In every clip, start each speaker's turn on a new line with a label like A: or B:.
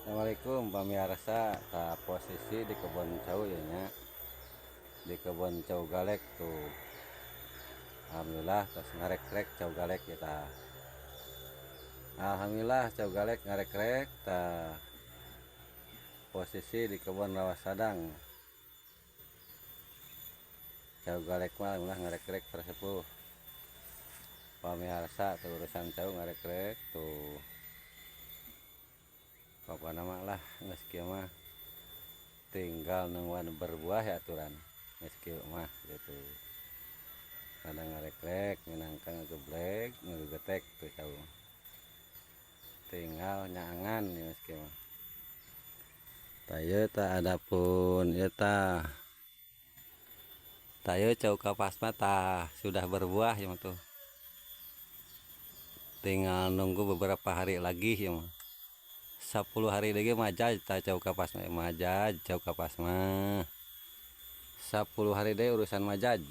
A: Assalamualaikum pamirsa, ta posisi di kebun cau ya nya. Di kebun cau galek tuh. Alhamdulillah terus ngarek-rek cau galek ya ta. Alhamdulillah cau galek ngarek-rek ta posisi di kebun rawas sadang. Cau galek mah alhamdulillah ngarek-rek persepuh. Pamirsa tuh urusan cau ngarek-rek tuh. Apa nama lah geus kieu mah tinggal nungguan berbuah ya aturan geus kieu mah gitu. Kadang ngarek-rek minangka ngegeblek ngegetek tuh cau tinggal nyangan ya geus kieu mah. Tah ieu tah adapun ieu tah cau kapas mah tah sudah berbuah ya mah tuh. Tinggal nunggu beberapa hari lagi ya mah. 10 hari lagi majaj ta cau kapas mah majaj cau kapas mah 10 hari deh urusan majaj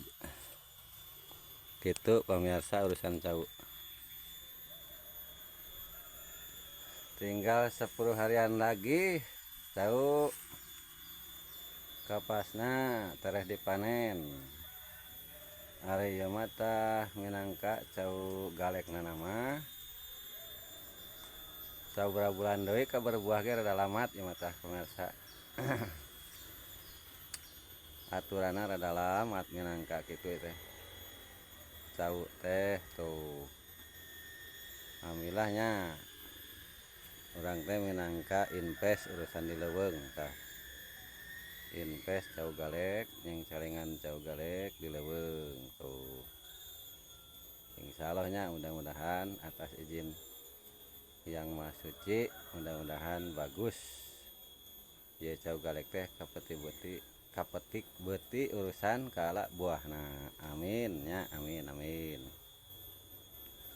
A: gitu pemirsa urusan cau tinggal 10 harian lagi cau kapasna tereh dipanen hari ieu mah tah minangka cau galekna nama saberapa bulan deui ka berbuah ge rada lamat ieu mah tah pemirsa. Aturanna rada lamat minangka kitu teh. Cau teh tuh. Alhamdulillahnya urang teh minangka invest urusan di leuweung tah. Invest cau galek yang calengan cau galek di leuweung tuh. Insyaallah mudah-mudahan atas izin yang Maha Suci mudah-mudahan bagus ya cau galek teh kapetik beuti urusan kala buahna amin ya amin amin.